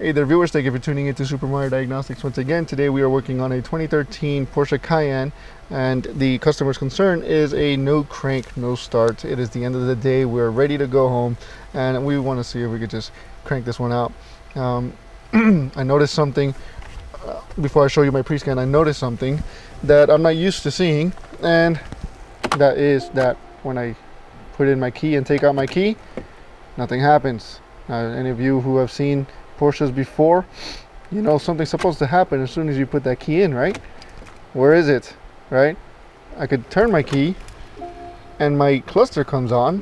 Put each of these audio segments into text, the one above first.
Hey there viewers, thank you for tuning into Supermariodiagnostics once again. Today we are working on a 2013 Porsche Cayenne, and the customer's concern is a no crank, no start. It is the end of the day, we're ready to go home, and we want to see if we could just crank this one out. I noticed something, before I show you my pre-scan, I noticed something that I'm not used to seeing, and that is that when I put in my key and take out my key, nothing happens. Any of you who have seen Porsches before, you know something's supposed to happen as soon as you put that key in, right? Where is it, right? I could turn my key and my cluster comes on,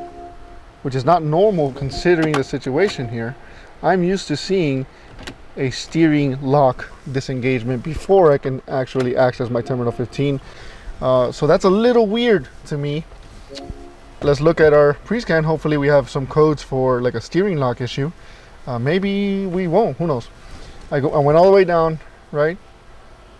which is not normal considering the situation here. I'm used to seeing a steering lock disengagement before I can actually access my terminal 15. So that's a little weird to me. Let's look at our pre-scan. Hopefully we have some codes for like a steering lock issue. Maybe we won't, who knows. I went all the way down, right?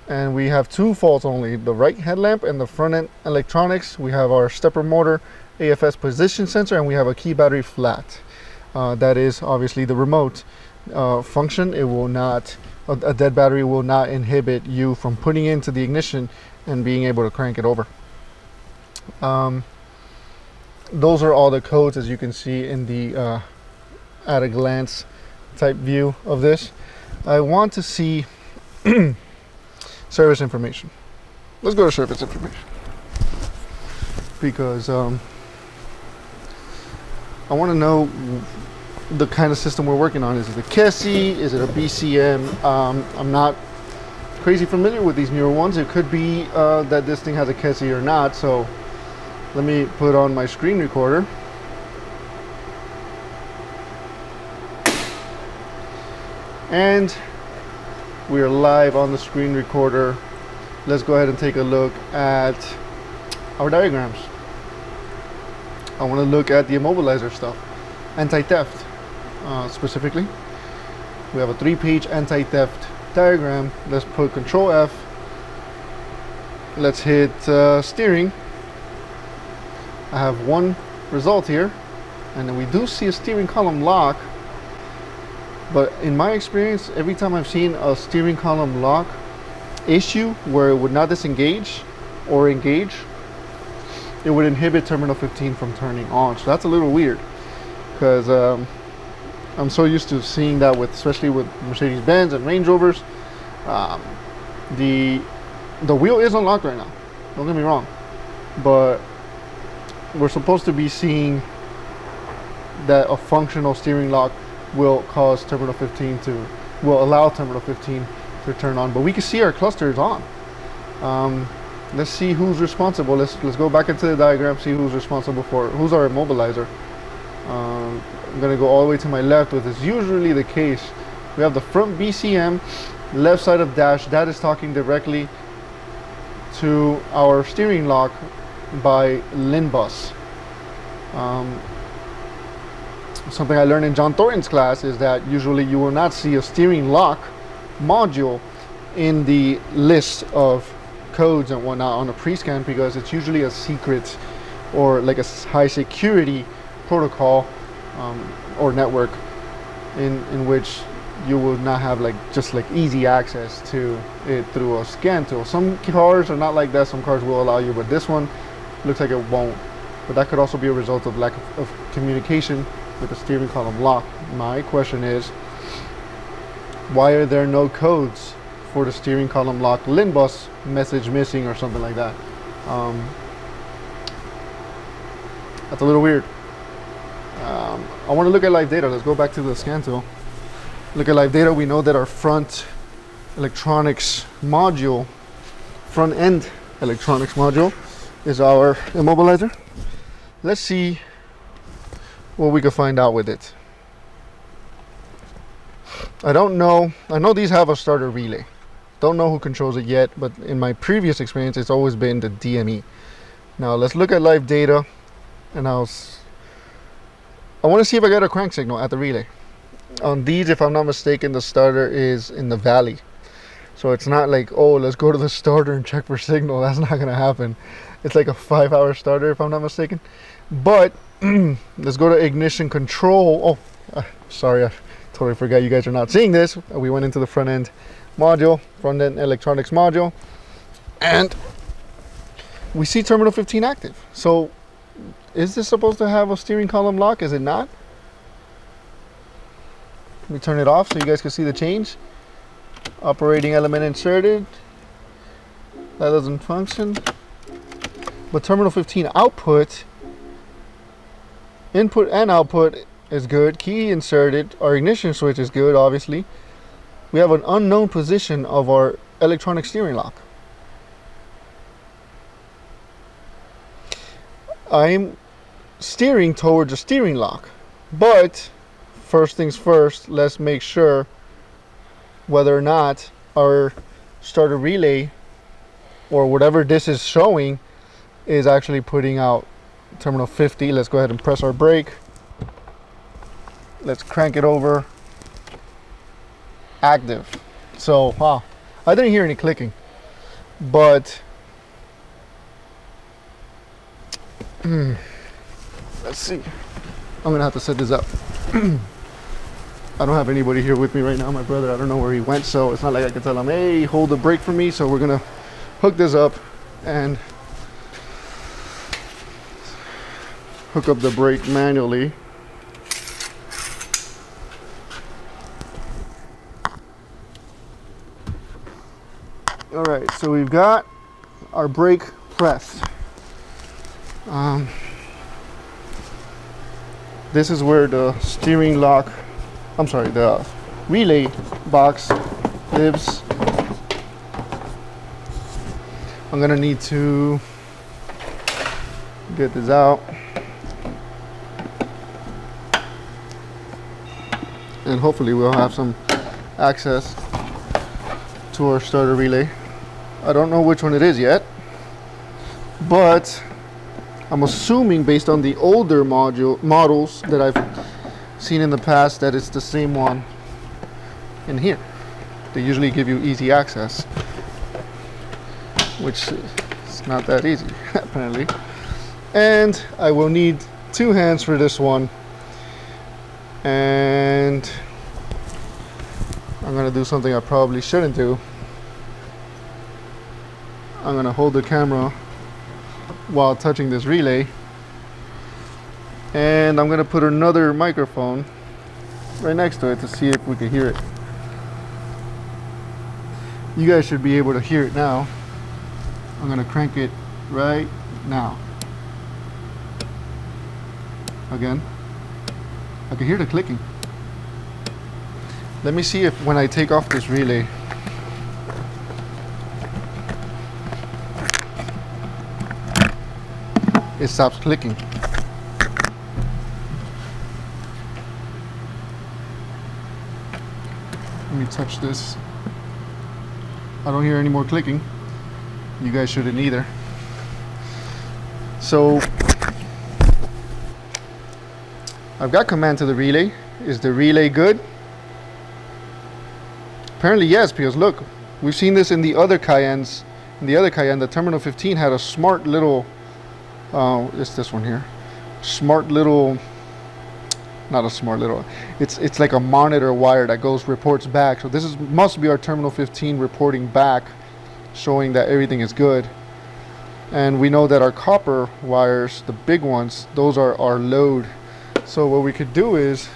And we have two faults only, the right headlamp and the front end electronics. We have our stepper motor, AFS position sensor, and we have a key battery flat. That is obviously the remote function. It will not, a dead battery will not inhibit you from putting into the ignition and being able to crank it over. Those are all the codes, as you can see in the at a glance type view of this. I want to see service information. Let's go to service information, because I want to know the kind of system we're working on. Is it a KESI? Is it a BCM? I'm not crazy familiar with these newer ones. It could be that this thing has a KESI or not. So let me put on my screen recorder. And we are live on the screen recorder. Let's go ahead and take a look at our diagrams. I want to look at the immobilizer stuff, anti-theft specifically. We have a 3-page anti-theft diagram. Let's put Control F. Let's hit steering. I have one result here, and then we do see a steering column lock. But in my experience, every time I've seen a steering column lock issue where it would not disengage or engage, it would inhibit terminal 15 from turning on. So that's a little weird, because I'm so used to seeing that with, especially with Mercedes-Benz and Range Rovers. The wheel is unlocked right now, don't get me wrong, but we're supposed to be seeing that a functional steering lock will cause terminal 15 to, will allow terminal 15 to turn on. But we can see our cluster is on. Let's see who's responsible. Let's go back into the diagram, see who's responsible for, who's our immobilizer. I'm gonna go all the way to my left, which is usually the case. We have the front BCM, left side of dash, that is talking directly to our steering lock by LIN bus. Something I learned in John Thornton's class is that usually you will not see a steering lock module in the list of codes and whatnot on a pre-scan, because it's usually a secret or like a high security protocol or network in which you will not have like just like easy access to it through a scan tool. Some cars are not like that, some cars will allow you, but this one looks like it won't. But that could also be a result of lack of communication with the steering column lock. My question is, why are there no codes for the steering column lock LIN bus message missing or something like that? That's a little weird. I want to look at live data. Let's go back to the scan tool. Look at live data. We know that our front electronics module, front end electronics module, is our immobilizer. Let's see what we can find out with it. I don't know. I know these have a starter relay. Don't know who controls it yet, but in my previous experience, it's always been the DME. Now let's look at live data, and I want to see if I get a crank signal at the relay. On these, if I'm not mistaken, the starter is in the valley. So it's not like, oh, let's go to the starter and check for signal. That's not going to happen. It's like a 5-hour starter, if I'm not mistaken. But let's go to ignition control. Oh, sorry, I totally forgot you guys are not seeing this. We went into the front end module, front end electronics module, and we see terminal 15 active. So is this supposed to have a steering column lock? Is it not? Let me turn it off so you guys can see the change. Operating element inserted. That doesn't function. But terminal 15 output, input and output is good. Key inserted. Our ignition switch is good, obviously. We have an unknown position of our electronic steering lock. I'm steering towards a steering lock, but first things first, let's make sure whether or not our starter relay or whatever this is showing is actually putting out terminal 50. Let's go ahead and press our brake. Let's crank it over. Active. So, wow, I didn't hear any clicking, but let's see. I'm gonna have to set this up. I don't have anybody here with me right now. My brother, I don't know where he went, so it's not like I can tell him, hey, hold the brake for me. So we're gonna hook this up and hook up the brake manually. All right, so we've got our brake pressed. This is where the steering lock, the relay box lives. I'm gonna need to get this out. And hopefully we'll have some access to our starter relay. I don't know which one it is yet, but I'm assuming based on the older models that I've seen in the past that it's the same one in here. They usually give you easy access, which is not that easy apparently. And I will need 2 hands for this one, and I'm gonna do something I probably shouldn't do. I'm gonna hold the camera while touching this relay, and I'm gonna put another microphone right next to it to see if we can hear it. You guys should be able to hear it now. I'm gonna crank it right now. Again, I can hear the clicking. Let me see if when I take off this relay, it stops clicking. Let me touch this. I don't hear any more clicking. You guys shouldn't either. So I've got command to the relay. Is the relay good? Apparently yes, because look, we've seen this in the other Cayennes. In the other Cayenne, the terminal 15 had a smart little it's this one here. Smart little, not a smart little, it's like a monitor wire that reports back. So this must be our terminal 15 reporting back, showing that everything is good. And we know that our copper wires, the big ones, those are our load. So what we could do is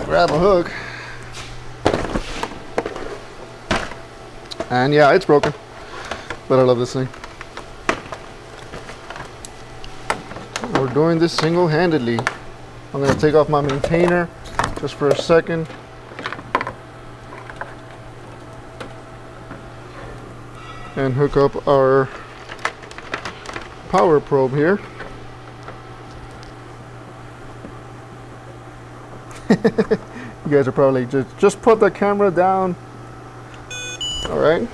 grab a hook, and yeah, it's broken, but I love this thing. We're doing this single-handedly. I'm going to take off my maintainer just for a second. And hook up our power probe here. You guys are probably just put the camera down. All right,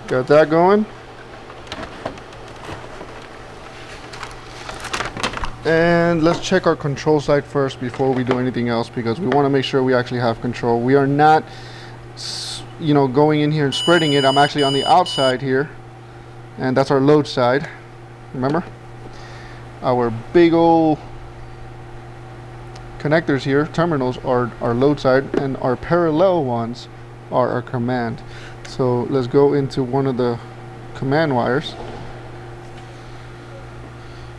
got that going. And let's check our control side first before we do anything else, because we want to make sure we actually have control. We are not, you know, going in here and spreading it. I'm actually on the outside here, and that's our load side. Remember? Our big old connectors here, terminals, are our load side, and our parallel ones are our command. So let's go into one of the command wires,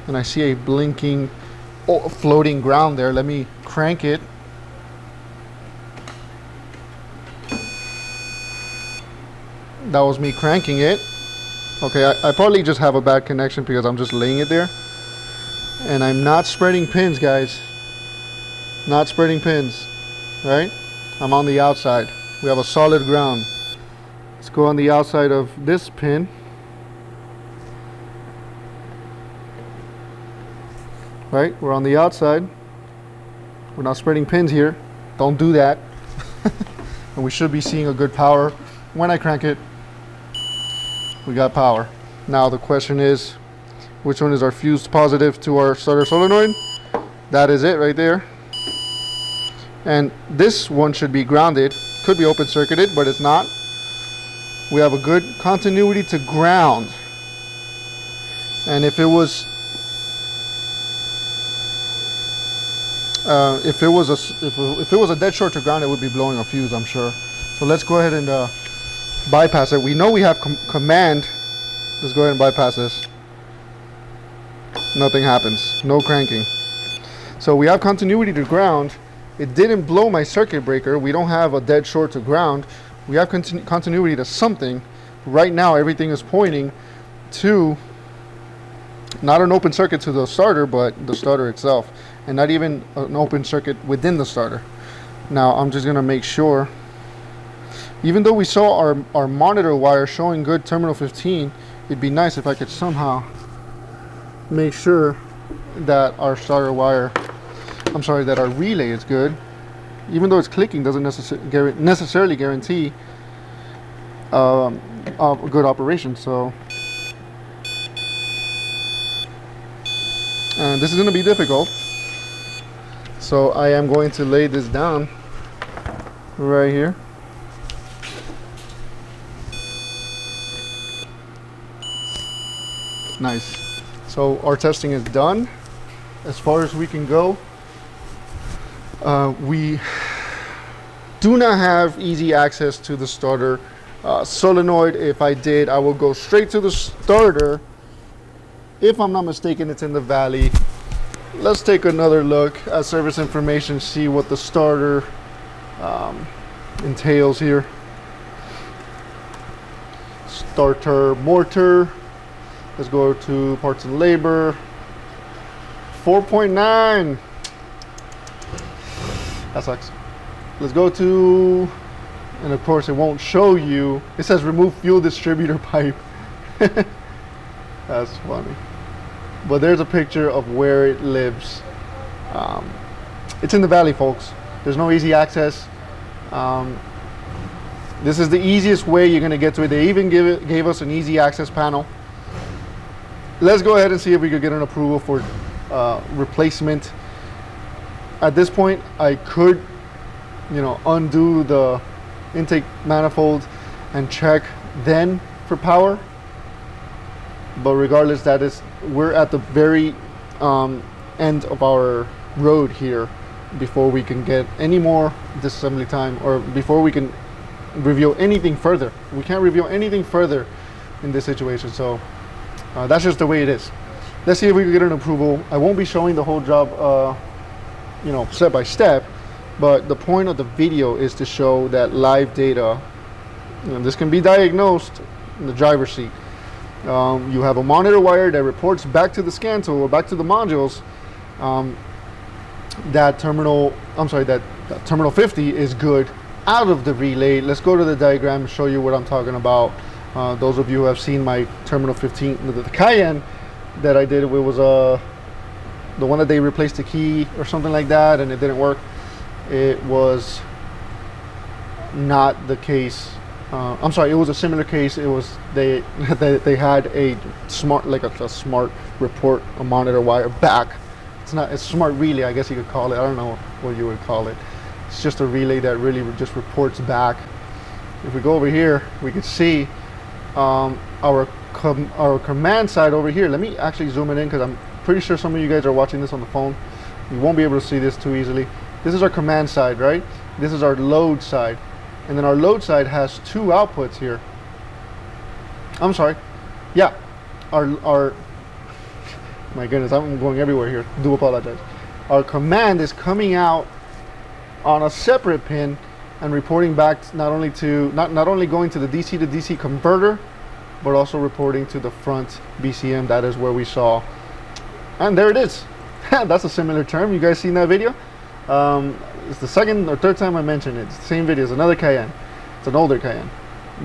and I see a blinking floating ground there. Let me crank it. That was me cranking it. Okay, I probably just have a bad connection because I'm just laying it there. And I'm not spreading pins, guys. Not spreading pins, right? I'm on the outside. We have a solid ground. Let's go on the outside of this pin. Right, we're on the outside. We're not spreading pins here. Don't do that. And we should be seeing a good power. When I crank it, we got power. Now the question is, which one is our fused positive to our starter solenoid? That is it right there. And this one should be grounded. Could be open circuited, but it's not. We have a good continuity to ground. And if it was a dead short to ground, it would be blowing a fuse, I'm sure. So let's go ahead and bypass it. We know we have command. Let's go ahead and bypass this. Nothing happens. No cranking. So we have continuity to ground. It didn't blow my circuit breaker. We don't have a dead short to ground. We have continuity to something. Right now everything is pointing to not an open circuit to the starter, but the starter itself, and not even an open circuit within the starter. Now I'm just gonna make sure, even though we saw our monitor wire showing good terminal 15, it'd be nice if I could somehow make sure that our starter wire, that our relay is good. Even though it's clicking, doesn't necessarily guarantee a good operation. So, and this is going to be difficult. So I am going to lay this down right here. Nice. So our testing is done as far as we can go. We do not have easy access to the starter solenoid. If I did, I will go straight to the starter. If I'm not mistaken, it's in the valley. Let's take another look at service information, see what the starter entails here. Starter motor. Let's go to parts and labor. 4.9. That sucks. Let's go to, and of course it won't show you. It says remove fuel distributor pipe. That's funny. But there's a picture of where it lives. It's in the valley, folks. There's no easy access. This is the easiest way you're gonna get to it. They even gave us an easy access panel. Let's go ahead and see if we could get an approval for replacement. At this point, I could, undo the intake manifold and check then for power. But regardless, we're at the very end of our road here before we can get any more disassembly time, or before we can reveal anything further. We can't reveal anything further in this situation. So that's just the way it is. Let's see if we can get an approval. I won't be showing the whole job step by step, but the point of the video is to show that live data. This can be diagnosed in the driver's seat. You have a monitor wire that reports back to the scan tool or back to the modules that terminal 50 is good out of the relay. Let's go to the diagram and show you what I'm talking about. Those of you who have seen my terminal 15, the Cayenne that I did, it was the one that they replaced the key or something like that, and it didn't work. It was not the case. It was a similar case. It was they had a smart, like a smart report, a monitor wire back. It's not a smart relay, I guess you could call it. I don't know what you would call it. It's just a relay that really just reports back. If we go over here, we can see our command side over here. Let me actually zoom it in because I'm pretty sure some of you guys are watching this on the phone. You won't be able to see this too easily. This is our command side, right? This is our load side. And then our load side has two outputs here. I'm sorry. Yeah. Our my goodness, I'm going everywhere here. Do apologize. Our command is coming out on a separate pin and reporting back not only going to the DC to DC converter, but also reporting to the front BCM. That is where we saw, and there it is. That's a similar term. You guys seen that video? It's the second or third time I mentioned it. It's the same video. It's another Cayenne. It's an older Cayenne.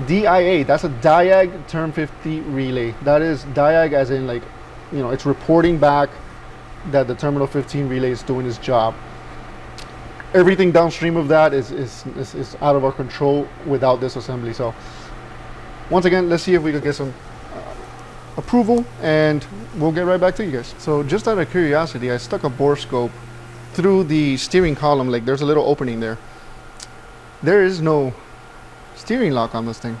DIA, that's a diag term 50 relay. That is diag as in, like, you know, it's reporting back that the terminal 15 relay is doing its job. Everything downstream of that is out of our control without this assembly. So once again, let's see if we can get some approval, and we'll get right back to you guys. So just out of curiosity, I stuck a bore scope through the steering column. Like, there's a little opening there. There is no steering lock on this thing.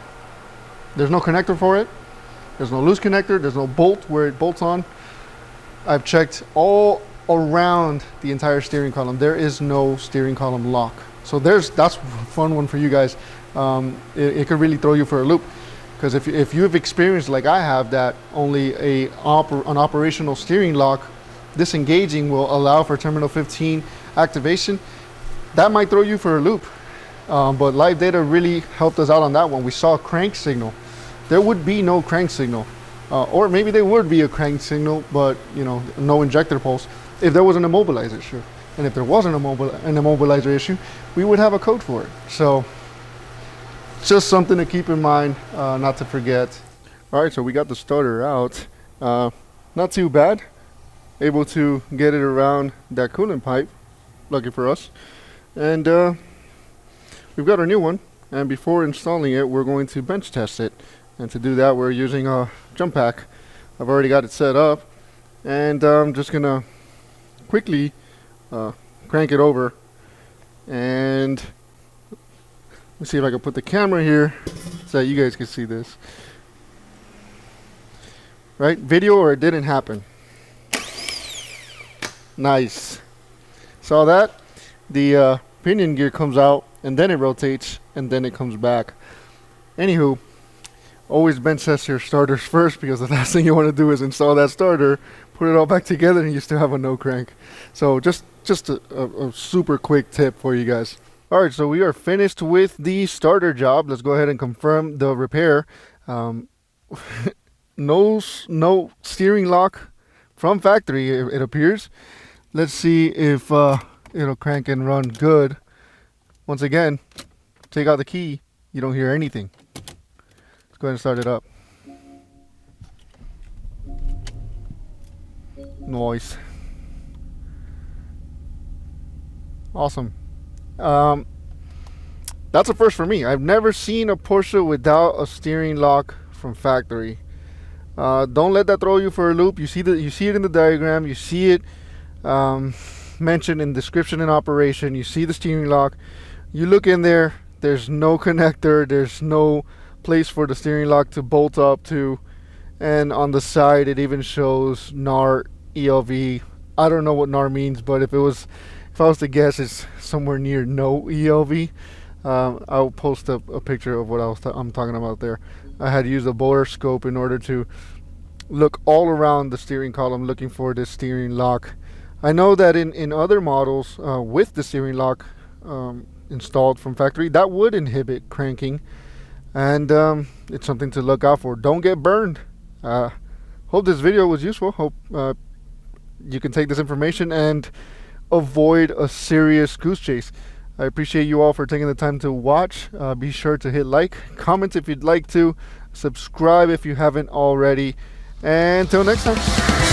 There's no connector for it. There's no loose connector. There's no bolt where it bolts on. I've checked all around the entire steering column. There is no steering column lock. So that's a fun one for you guys. It could really throw you for a loop, because if you have experienced, like I have, that only an operational steering lock disengaging will allow for terminal 15 activation, that might throw you for a loop. But live data really helped us out on that one. We saw a crank signal. There would be no crank signal, or maybe there would be a crank signal, but, you know, no injector pulse if there was an immobilizer issue. And if there wasn't an immobilizer issue, we would have a code for it. So just something to keep in mind, not to forget. All right, so we got the starter out. Not too bad. Able to get it around that coolant pipe, lucky for us. And we've got our new one, and before installing it, we're going to bench test it. And to do that, we're using a jump pack. I've already got it set up, and I'm just gonna quickly crank it over. And let's see if I can put the camera here so that you guys can see this. Right, video or it didn't happen. Nice. Saw that? The pinion gear comes out, and then it rotates, and then it comes back. Anywho, always bench test your starters first, because the last thing you want to do is install that starter, put it all back together, and you still have a no crank. So just a super quick tip for you guys. All right, so we are finished with the starter job. Let's go ahead and confirm the repair. No steering lock from factory, it appears. Let's see if it'll crank and run good. Once again, take out the key, you don't hear anything. Let's go ahead and start it up. Noise. Awesome. That's a first for me. I've never seen a Porsche without a steering lock from factory. Don't let that throw you for a loop. You see it in the diagram. You see it mentioned in description and operation. You see the steering lock. You look in there. There's no connector. There's no place for the steering lock to bolt up to. And on the side, it even shows NAR ELV. I don't know what NAR means, but if I was to guess, it's somewhere near no ELV. I'll post a picture of what I'm talking about there. I had used a bore scope in order to look all around the steering column looking for this steering lock. I know that in other models with the steering lock installed from factory, that would inhibit cranking, and it's something to look out for. Don't get burned. Hope this video was useful. Hope you can take this information and avoid a serious goose chase. I appreciate you all for taking the time to watch. Be sure to hit like, comment if you'd like to, subscribe if you haven't already, and until next time.